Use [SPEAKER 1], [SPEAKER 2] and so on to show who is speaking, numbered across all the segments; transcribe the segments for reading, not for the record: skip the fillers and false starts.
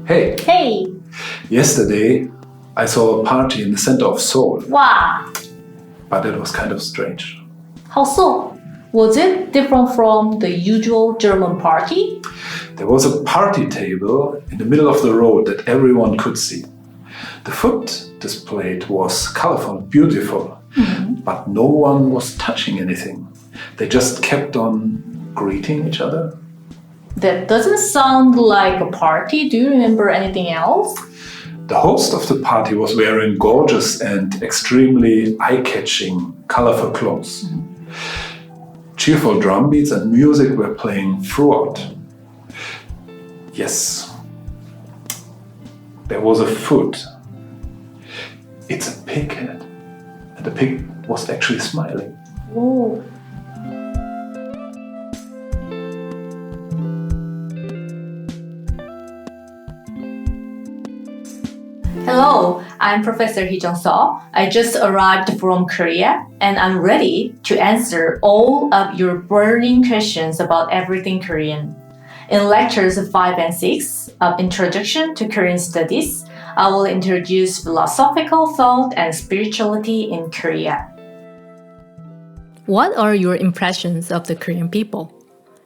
[SPEAKER 1] Hey,
[SPEAKER 2] Hey!
[SPEAKER 1] yesterday I saw a party in the center of Seoul,
[SPEAKER 2] Wow!
[SPEAKER 1] but it was kind of strange.
[SPEAKER 2] How so? Was it different from the usual German party?
[SPEAKER 1] There was a party table in the middle of the road that everyone could see. The food displayed was colorful, beautiful, but no one was touching anything. They just kept on greeting each other.
[SPEAKER 2] That doesn't sound like a party. Do you remember anything else?
[SPEAKER 1] The host of the party was wearing gorgeous and extremely eye-catching, colorful clothes. Cheerful drum beats and music were playing throughout. Yes, there was a food. It's a pig head. And the pig was actually smiling.
[SPEAKER 2] Oh. Hello, I'm Professor Hee-jung Seo. I just arrived from Korea and I'm ready to answer all of your burning questions about everything Korean. In lectures 5 and 6 of Introduction to Korean Studies, I will introduce philosophical thought and spirituality in Korea. What are your impressions of the Korean people?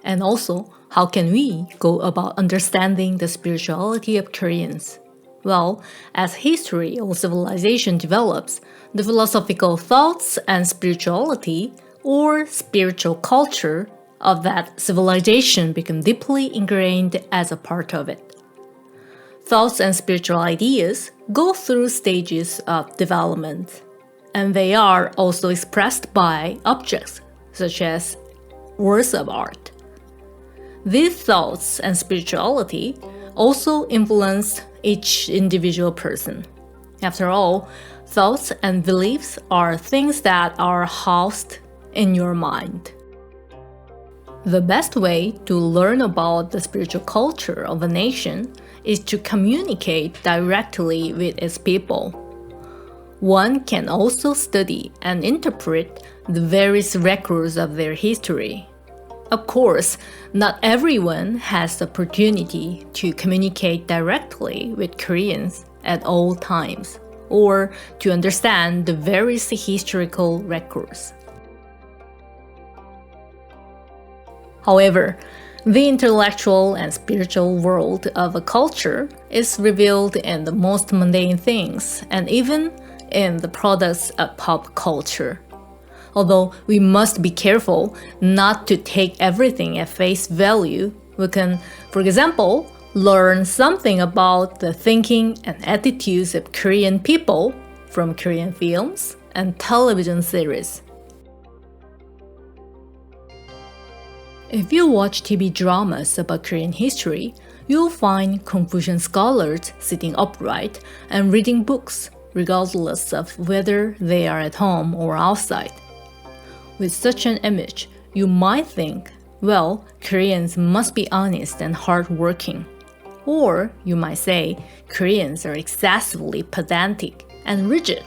[SPEAKER 2] And also, how can we go about understanding the spirituality of Koreans? Well, as history or civilization develops, the philosophical thoughts and spirituality or spiritual culture of that civilization become deeply ingrained as a part of it. Thoughts and spiritual ideas go through stages of development, and they are also expressed by objects such as works of art. These thoughts and spirituality also influence each individual person. After all, thoughts and beliefs are things that are housed in your mind. The best way to learn about the spiritual culture of a nation is to communicate directly with its people. One can also study and interpret the various records of their history. Of course, not everyone has the opportunity to communicate directly with Koreans at all times, or to understand the various historical records. However, the intellectual and spiritual world of a culture is revealed in the most mundane things and even in the products of pop culture. Although we must be careful not to take everything at face value, we can, for example, learn something about the thinking and attitudes of Korean people from Korean films and television series. If you watch TV dramas about Korean history, you'll find Confucian scholars sitting upright and reading books, regardless of whether they are at home or outside. With such an image, you might think, well, Koreans must be honest and hardworking. Or you might say, Koreans are excessively pedantic and rigid.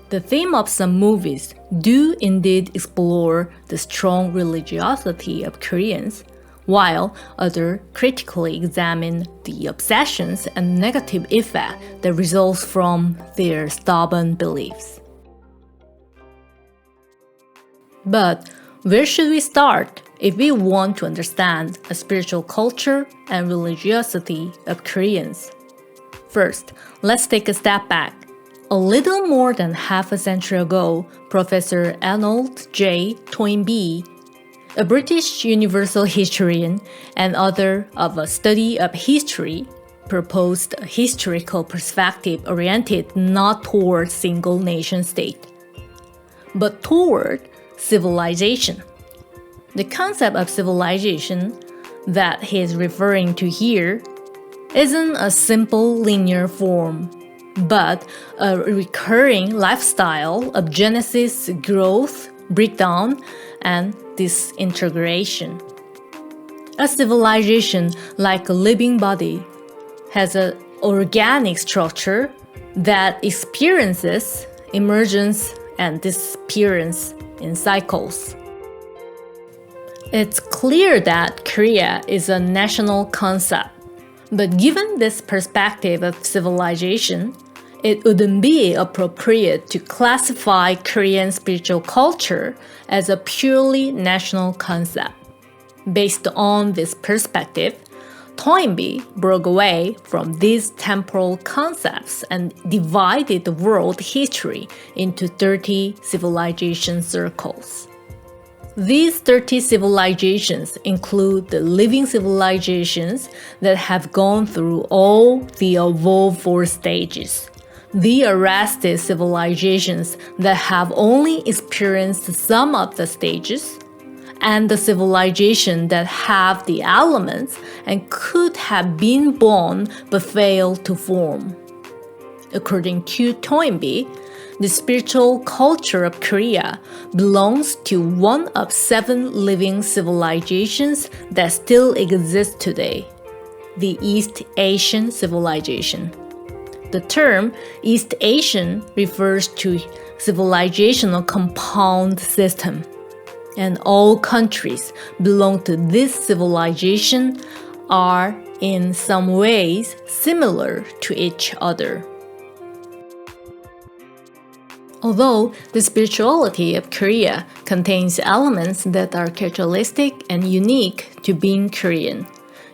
[SPEAKER 2] The theme of some movies do indeed explore the strong religiosity of Koreans, while others critically examine the obsessions and negative effect that results from their stubborn beliefs. But where should we start if we want to understand a spiritual culture and religiosity of Koreans? First, let's take a step back. A little more than half a century ago, Professor Arnold J. Toynbee, a British universal historian and author of a study of history, proposed a historical perspective oriented not toward single nation state, but toward civilization. The concept of civilization that he is referring to here isn't a simple linear form, but a recurring lifestyle of genesis, growth, breakdown, and disintegration. A civilization, like a living body, has an organic structure that experiences emergence and disappearance in cycles. It's clear that Korea is a national concept, But given this perspective of civilization, it wouldn't be appropriate to classify Korean spiritual culture as a purely national concept. Based on this perspective, Toynbee broke away from these temporal concepts and divided the world history into 30 civilization circles. These 30 civilizations include the living civilizations that have gone through all the above 4 stages, the arrested civilizations that have only experienced some of the stages, and the civilization that have the elements and could have been born but failed to form. According to Toynbee, the spiritual culture of Korea belongs to one of 7 living civilizations that still exist today, the East Asian civilization. The term East Asian refers to civilizational compound system, and all countries belong to this civilization are in some ways similar to each other. Although the spirituality of Korea contains elements that are characteristic and unique to being Korean,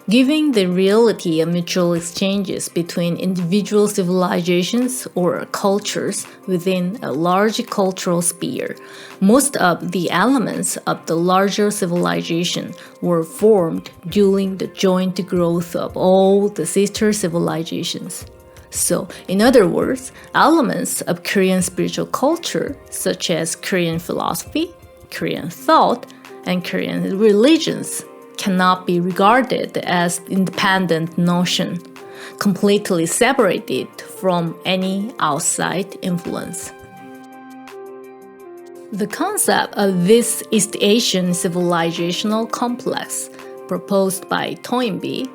[SPEAKER 2] giving the reality of mutual exchanges between individual civilizations or cultures within a large cultural sphere, most of the elements of the larger civilization were formed during the joint growth of all the sister civilizations. So, in other words, elements of Korean spiritual culture, such as Korean philosophy, Korean thought, and Korean religions, cannot be regarded as independent notion, completely separated from any outside influence. The concept of this East Asian civilizational complex, proposed by Toynbee,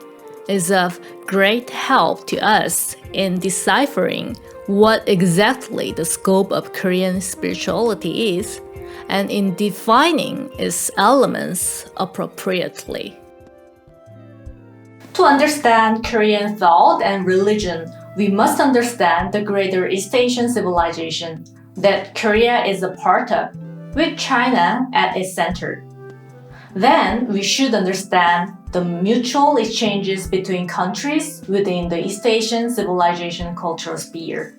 [SPEAKER 2] is of great help to us in deciphering what exactly the scope of Korean spirituality is and in defining its elements appropriately. To understand Korean thought and religion, we must understand the greater East Asian civilization that Korea is a part of, with China at its center. Then we should understand the mutual exchanges between countries within the East Asian civilization cultural sphere.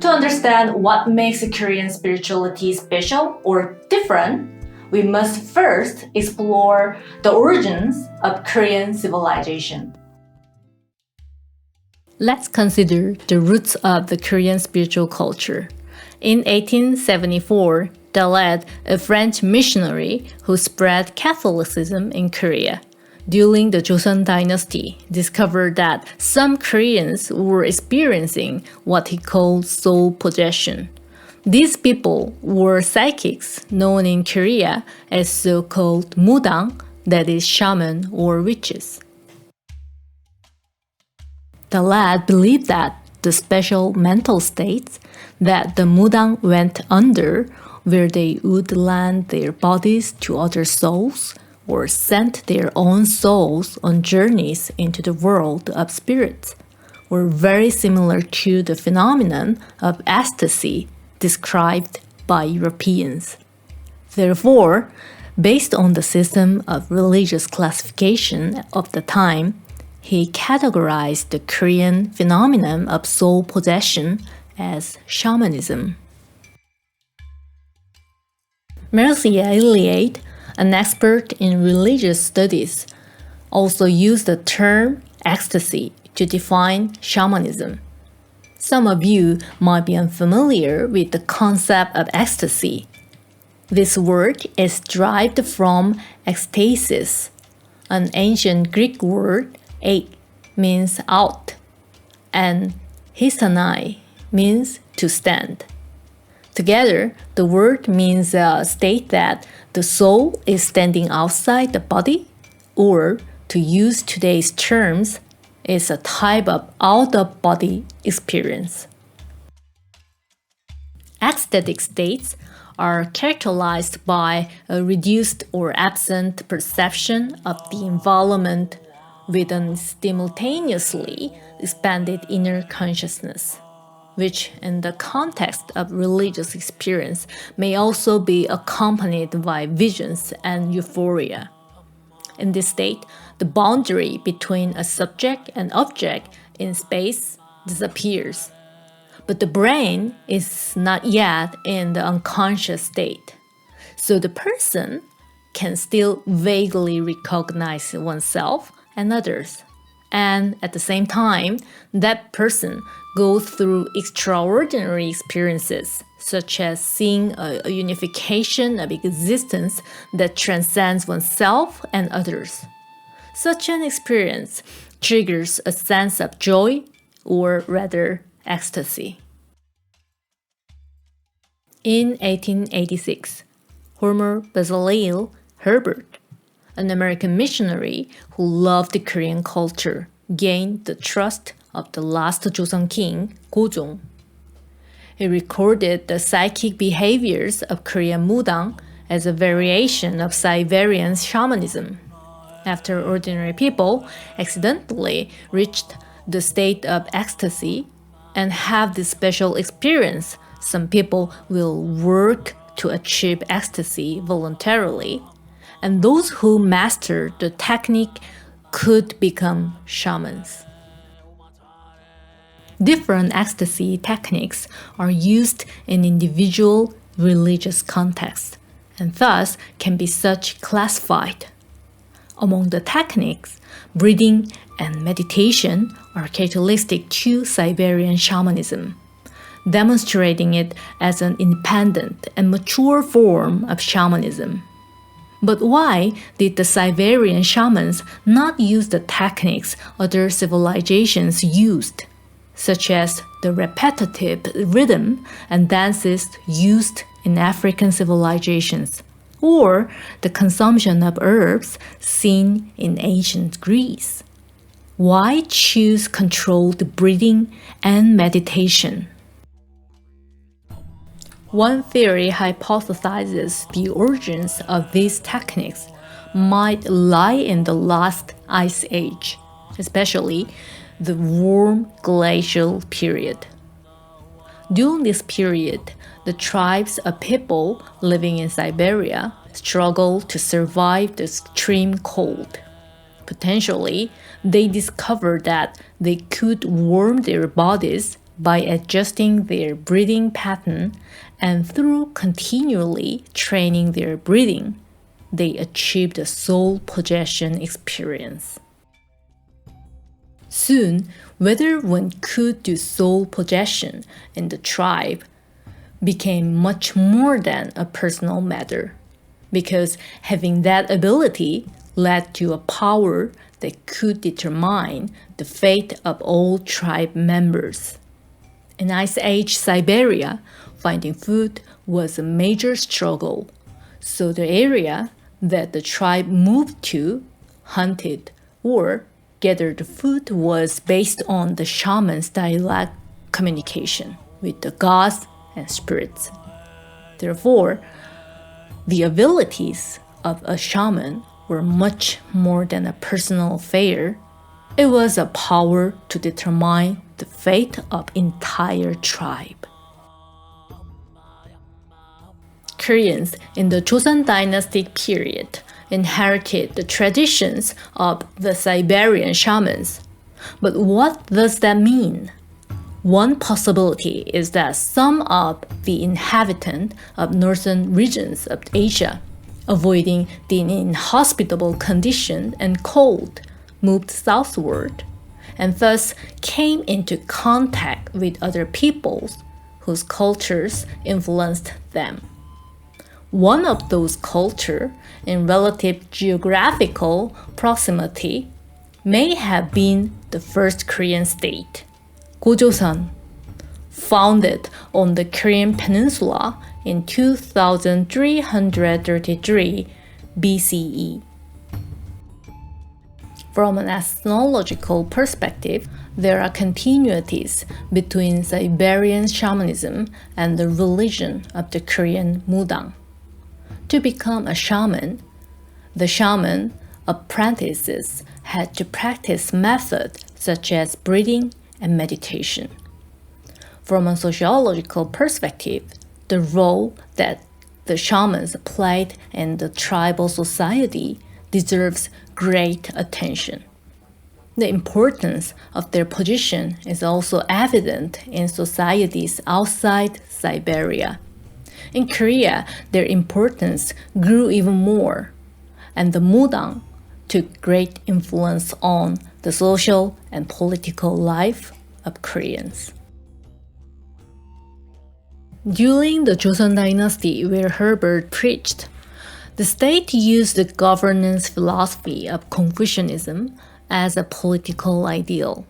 [SPEAKER 2] To understand what makes Korean spirituality special or different, we must first explore the origins of Korean civilization. Let's consider the roots of the Korean spiritual culture. In 1874, Daled, a French missionary who spread Catholicism in Korea during the Joseon dynasty, discovered that some Koreans were experiencing what he called soul possession. These people were psychics known in Korea as so-called Mudang, that is shaman or witches. The lad believed that the special mental states that the Mudang went under, where they would lend their bodies to other souls or sent their own souls on journeys into the world of spirits, were very similar to the phenomenon of ecstasy described by Europeans. Therefore, based on the system of religious classification of the time, he categorized the Korean phenomenon of soul possession as shamanism. Mircea Eliade, an expert in religious studies, also used the term ecstasy to define shamanism. Some of you might be unfamiliar with the concept of ecstasy. This word is derived from ecstasis, an ancient Greek word. Ek means out, and histanai means to stand. Together, the word means a state that the soul is standing outside the body, or, to use today's terms, is a type of out-of-body experience. Ecstatic states are characterized by a reduced or absent perception of the environment with a simultaneously expanded inner consciousness, which in the context of religious experience may also be accompanied by visions and euphoria. In this state, the boundary between a subject and object in space disappears. But the brain is not yet in the unconscious state, so the person can still vaguely recognize oneself and others. And at the same time, that person goes through extraordinary experiences, such as seeing a unification of existence that transcends oneself and others. Such an experience triggers a sense of joy, or rather, ecstasy. In 1886, Homer Bezalel Herbert, an American missionary who loved the Korean culture, gained the trust of the last Joseon king, Gojong. He recorded the psychic behaviors of Korean Mudang as a variation of Siberian shamanism. After ordinary people accidentally reached the state of ecstasy and have this special experience, some people will work to achieve ecstasy voluntarily, and those who master the technique could become shamans. Different ecstasy techniques are used in individual religious contexts, and thus can be such classified. Among the techniques, breathing and meditation are characteristic to Siberian shamanism, demonstrating it as an independent and mature form of shamanism. But why did the Siberian shamans not use the techniques other civilizations used, such as the repetitive rhythm and dances used in African civilizations, or the consumption of herbs seen in ancient Greece? Why choose controlled breathing and meditation? One theory hypothesizes the origins of these techniques might lie in the last ice age, especially the warm glacial period. During this period, the tribes of people living in Siberia struggled to survive the extreme cold. Potentially, they discovered that they could warm their bodies by adjusting their breathing pattern, and through continually training their breathing, they achieved a soul possession experience. Soon, whether one could do soul possession in the tribe became much more than a personal matter, because having that ability led to a power that could determine the fate of all tribe members. In Ice Age Siberia, finding food was a major struggle, so the area that the tribe moved to, hunted, or gathered food was based on the shaman's dialect communication with the gods and spirits. Therefore, the abilities of a shaman were much more than a personal affair. It was a power to determine the fate of entire tribe. Koreans in the Joseon dynastic period inherited the traditions of the Siberian shamans. But what does that mean? One possibility is that some of the inhabitants of northern regions of Asia, avoiding the inhospitable condition and cold, moved southward, and thus came into contact with other peoples whose cultures influenced them. One of those cultures, in relative geographical proximity, may have been the first Korean state, Gojoseon, founded on the Korean peninsula in 2333 BCE. From an ethnological perspective, there are continuities between Siberian shamanism and the religion of the Korean Mudang. To become a shaman, the shaman apprentices had to practice methods such as breathing and meditation. From a sociological perspective, the role that the shamans played in the tribal society deserves great attention. The importance of their position is also evident in societies outside Siberia. In Korea, their importance grew even more, and the Mudang took great influence on the social and political life of Koreans. During the Joseon dynasty, where Herbert preached, the state used the governance philosophy of Confucianism as a political ideal,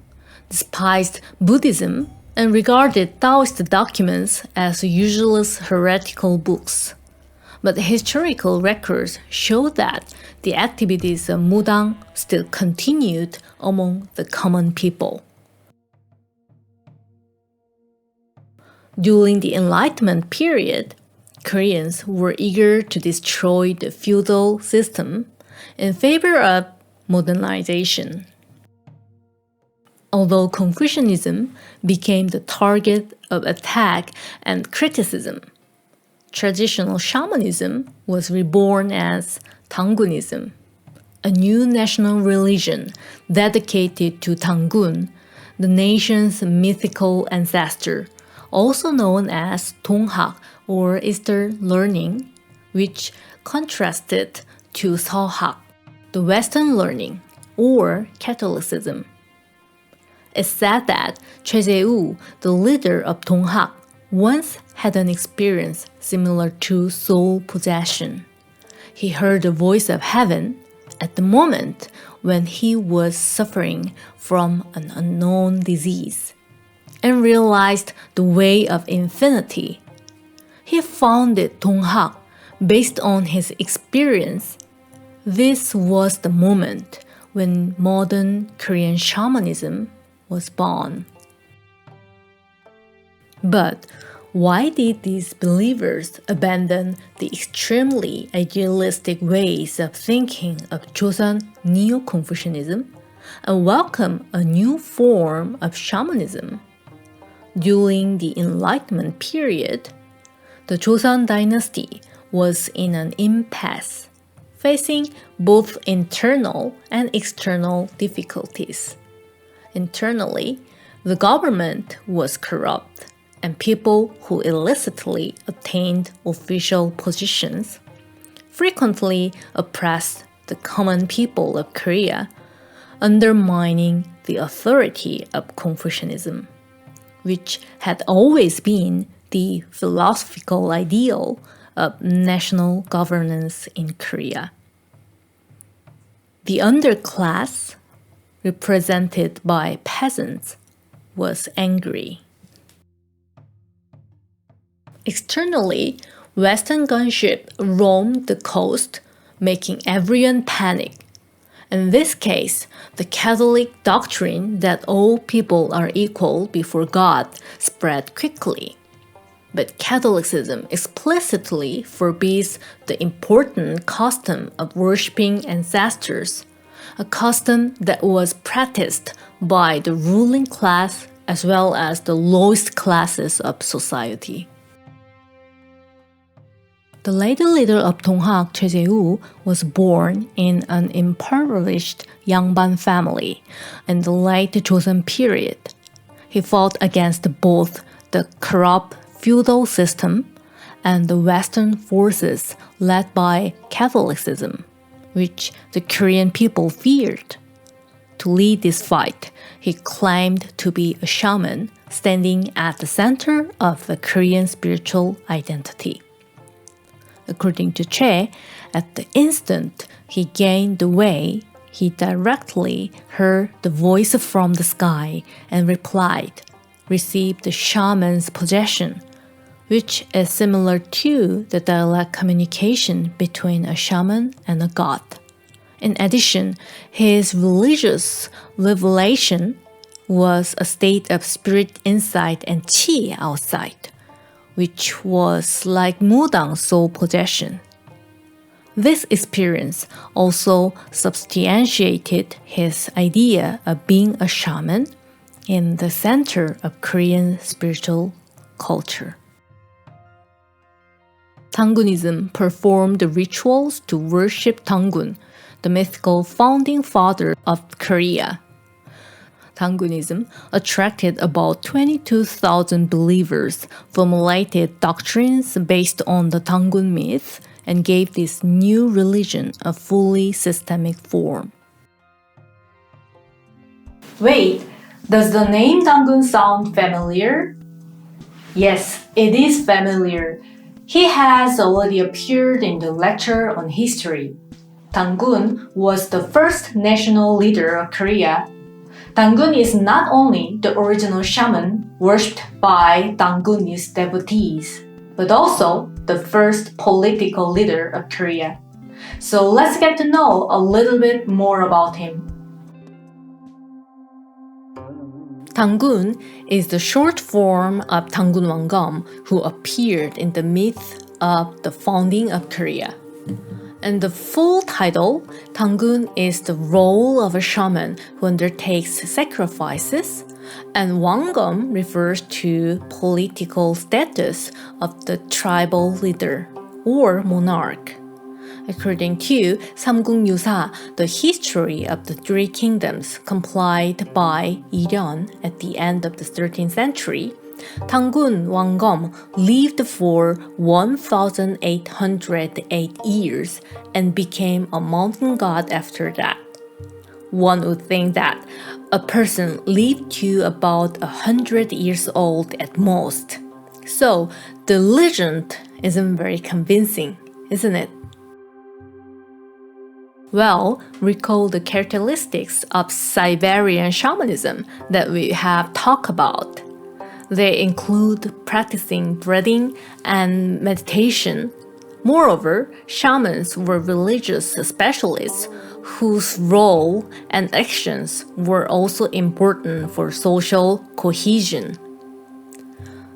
[SPEAKER 2] despised Buddhism, and regarded Taoist documents as useless heretical books. But historical records show that the activities of Mudang still continued among the common people. During the Enlightenment period, Koreans were eager to destroy the feudal system in favor of modernization. Although Confucianism became the target of attack and criticism, traditional shamanism was reborn as Dangunism, a new national religion dedicated to Dangun, the nation's mythical ancestor, also known as Donghak or Eastern learning, which contrasted to Seohak, the Western learning or Catholicism. It's said that Choi, the leader of Donghak, once had an experience similar to soul possession. He heard the voice of heaven at the moment when he was suffering from an unknown disease and realized the way of infinity. He founded Donghak based on his experience. This was the moment when modern Korean shamanism was born. But why did these believers abandon the extremely idealistic ways of thinking of Joseon Neo-Confucianism and welcome a new form of shamanism? During the Enlightenment period, the Joseon dynasty was in an impasse, facing both internal and external difficulties. Internally, the government was corrupt, and people who illicitly obtained official positions frequently oppressed the common people of Korea, undermining the authority of Confucianism, which had always been the philosophical ideal of national governance in Korea. The underclass, represented by peasants, was angry. Externally, Western gunship roamed the coast, making everyone panic. In this case, the Catholic doctrine that all people are equal before God spread quickly. But Catholicism explicitly forbids the important custom of worshipping ancestors, a custom that was practiced by the ruling class as well as the lowest classes of society. The later leader of Donghak, Choi, was born in an impoverished Yangban family in the late Joseon period. He fought against both the corrupt feudal system and the Western forces led by Catholicism, which the Korean people feared. To lead this fight, he claimed to be a shaman standing at the center of the Korean spiritual identity. According to Che, at the instant he gained the way, he directly heard the voice from the sky and replied, "Receive the shaman's possession," which is similar to the dialect communication between a shaman and a god. In addition, his religious revelation was a state of spirit inside and qi outside, which was like Mudang's soul possession. This experience also substantiated his idea of being a shaman in the center of Korean spiritual culture. Dangunism performed the rituals to worship Dangun, the mythical founding father of Korea. Dangunism attracted about 22,000 believers, formulated doctrines based on the Dangun myth, and gave this new religion a fully systemic form. Wait, does the name Dangun sound familiar? Yes, it is familiar. He has already appeared in the lecture on history. Dangun was the first national leader of Korea. Dangun is not only the original shaman worshipped by Dangunist devotees, but also the first political leader of Korea. So let's get to know a little bit more about him. Dangun is the short form of Dangun Wangam, who appeared in the myth of the founding of Korea. And the full title, Dangun, is the role of a shaman who undertakes sacrifices, and Wangam refers to political status of the tribal leader or monarch. According to Samgung-yusa, the history of the three kingdoms compiled by Iryeon at the end of the 13th century, Dangun Wangam lived for 1,808 years and became a mountain god after that. One would think that a person lived to about 100 years old at most. So the legend isn't very convincing, isn't it? Well, recall the characteristics of Siberian shamanism that we have talked about. They include practicing breathing and meditation. Moreover, shamans were religious specialists whose role and actions were also important for social cohesion.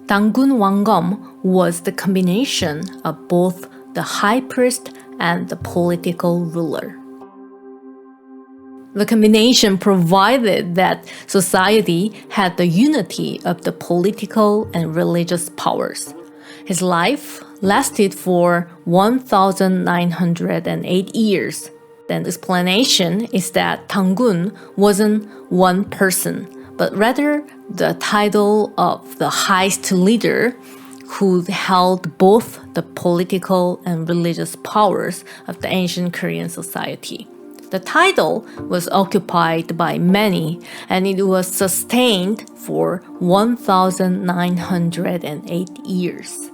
[SPEAKER 2] Dangun Wangam was the combination of both the high priest and the political ruler. The combination provided that society had the unity of the political and religious powers. His life lasted for 1,908 years. The explanation is that Dangun wasn't one person, but rather the title of the highest leader who held both the political and religious powers of the ancient Korean society. The title was occupied by many, and it was sustained for 1,908 years.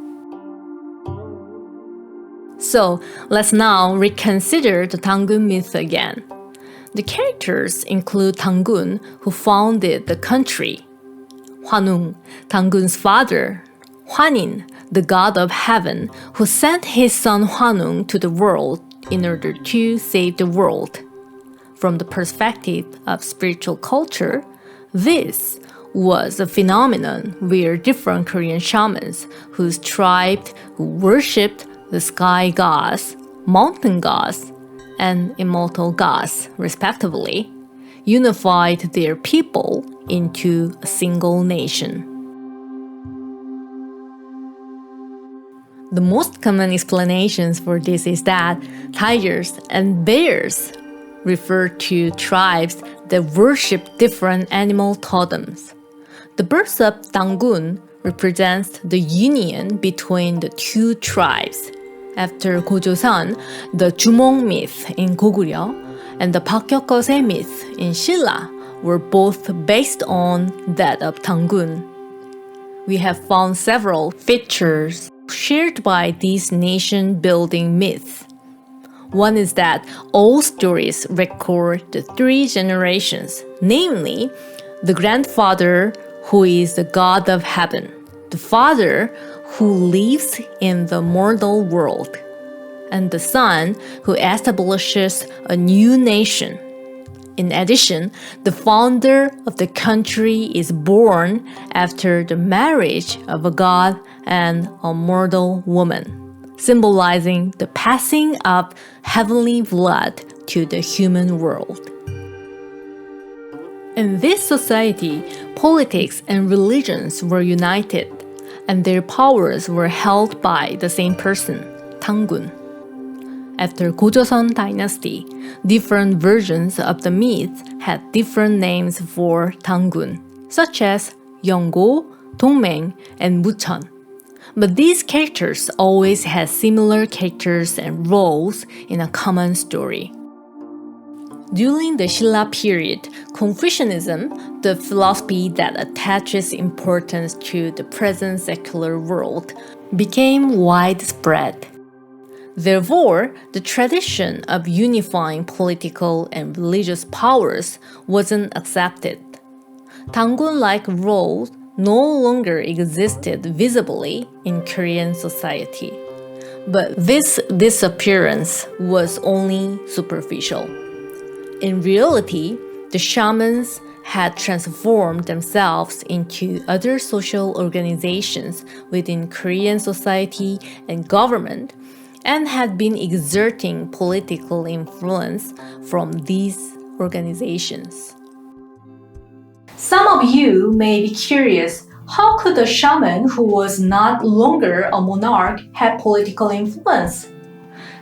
[SPEAKER 2] So let's now reconsider the Dangun myth again. The characters include Dangun, who founded the country, Hwanung, Dangun's father, Hwanin, the god of heaven, who sent his son Hwanung to the world in order to save the world. From the perspective of spiritual culture, this was a phenomenon where different Korean shamans whose tribes who worshipped the sky gods, mountain gods, and immortal gods, respectively, unified their people into a single nation. The most common explanations for this is that tigers and bears refer to tribes that worship different animal totems. The birth of Dangun represents the union between the two tribes. After Gojoseon, the Jumong myth in Goguryeo and the Pakyeokgose myth in Silla were both based on that of Dangun. We have found several features shared by these nation-building myths. One is that all stories record the three generations, namely the grandfather who is the god of heaven, the father who lives in the mortal world, and the son who establishes a new nation. In addition, the founder of the country is born after the marriage of a god and a mortal woman. symbolizing the passing of heavenly blood to the human world. In this society, politics and religions were united, and their powers were held by the same person, Tangun. After Gojoseon dynasty, different versions of the myth had different names for Tangun, such as Yeonggo, Dongmeng, and Mucheon. But these characters always had similar characters and roles in a common story. During the Silla period, Confucianism, the philosophy that attaches importance to the present secular world, became widespread. Therefore, the tradition of unifying political and religious powers wasn't accepted. Tangun-like roles no longer existed visibly in Korean society. But this disappearance was only superficial. In reality, the shamans had transformed themselves into other social organizations within Korean society and government, and had been exerting political influence from these organizations. Some of you may be curious, how could a shaman who was not longer a monarch have political influence?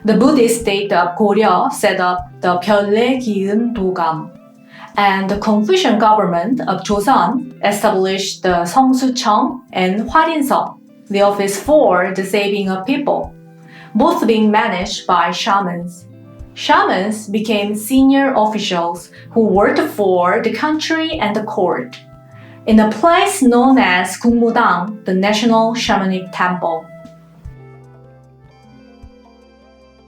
[SPEAKER 2] The Buddhist state of Goryeo set up the Pyeolre Giun Dogam, and the Confucian government of Joseon established the Seongsucheong and Hwarinseong, the office for the saving of people, both being managed by shamans. Shamans became senior officials who worked for the country and the court, in a place known as Gukmudang, the national shamanic temple.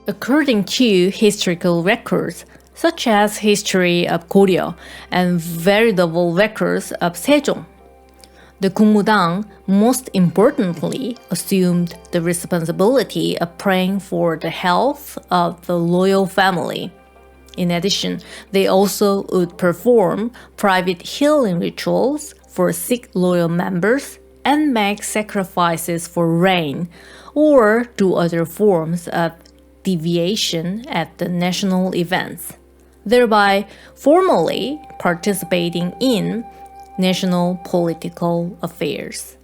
[SPEAKER 2] According to historical records, such as history of Goryeo and veritable records of Sejong, the Gukmudang most importantly assumed the responsibility of praying for the health of the royal family. In addition, they also would perform private healing rituals for sick royal members and make sacrifices for rain or do other forms of deviation at the national events, thereby formally participating in national political affairs.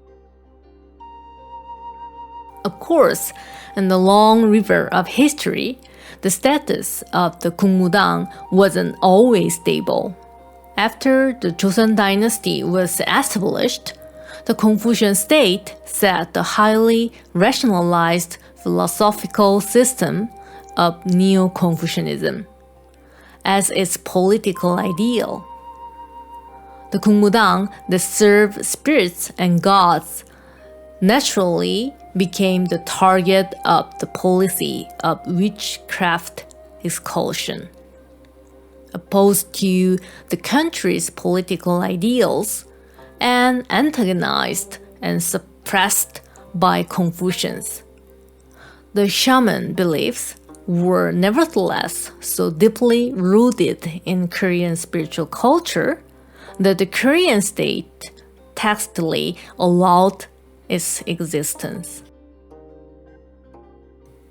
[SPEAKER 2] Of course, in the long river of history, the status of the Gukmudang wasn't always stable. After the Joseon dynasty was established, the Confucian state set the highly rationalized philosophical system of Neo-Confucianism as its political ideal. The Gukmudang that served spirits and gods naturally became the target of the policy of witchcraft expulsion. Opposed to the country's political ideals and antagonized and suppressed by Confucians, the shaman beliefs were nevertheless so deeply rooted in Korean spiritual culture that the Korean state tacitly allowed its existence.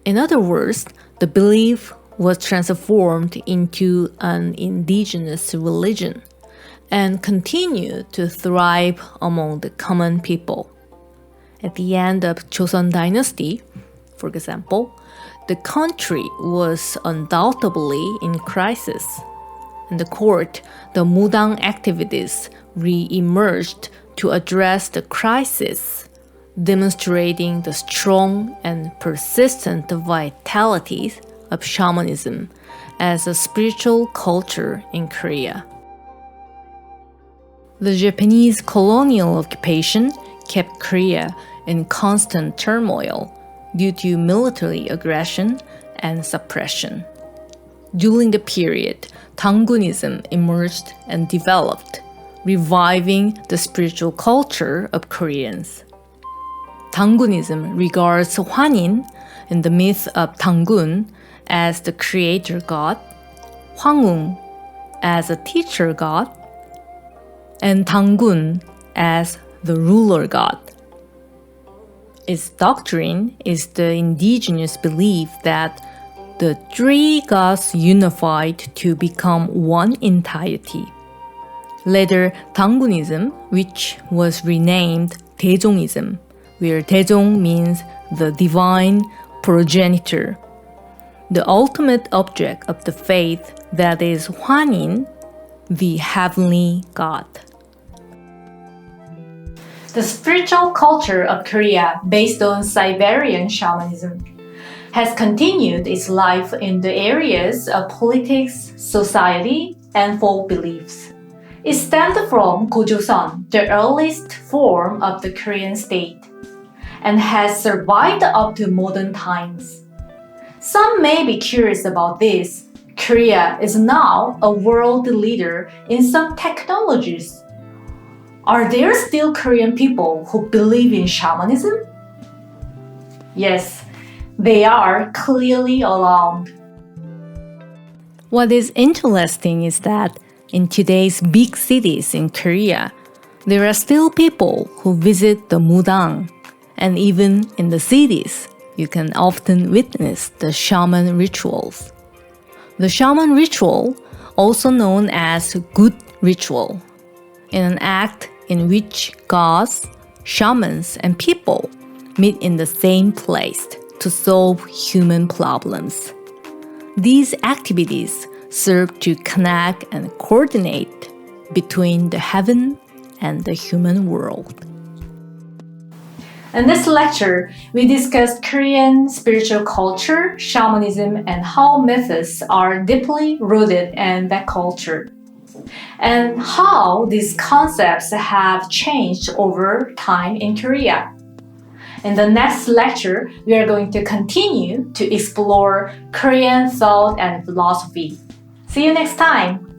[SPEAKER 2] In other words, the belief was transformed into an indigenous religion and continued to thrive among the common people. At the end of Joseon dynasty, for example, the country was undoubtedly in crisis. In the court, the Mudang activities re-emerged to address the crisis, demonstrating the strong and persistent vitality of shamanism as a spiritual culture in Korea. The Japanese colonial occupation kept Korea in constant turmoil due to military aggression and suppression. During the period, Dangunism emerged and developed, reviving the spiritual culture of Koreans. Dangunism regards Hwanin in the myth of Dangun as the creator god, Hwangung as a teacher god, and Dangun as the ruler god. Its doctrine is the indigenous belief that the three gods unified to become one entirety. Later, Dangunism, which was renamed Daejongism, where Daejong means the divine progenitor, the ultimate object of the faith that is Hwanin, the heavenly god. The spiritual culture of Korea, based on Siberian shamanism, has continued its life in the areas of politics, society, and folk beliefs. It stemmed from Gojoseon, the earliest form of the Korean state, and has survived up to modern times. Some may be curious about this. Korea is now a world leader in some technologies. Are there still Korean people who believe in shamanism? Yes, they are clearly around. What is interesting is that in today's big cities in Korea, there are still people who visit the Mudang, and even in the cities, you can often witness the shaman rituals. The shaman ritual, also known as good ritual, in an act in which gods, shamans, and people meet in the same place to solve human problems. These activities serve to connect and coordinate between the heaven and the human world. In this lecture, we discussed Korean spiritual culture, shamanism, and how myths are deeply rooted in that culture, and how these concepts have changed over time in Korea. In the next lecture, we are going to continue to explore Korean thought and philosophy. See you next time!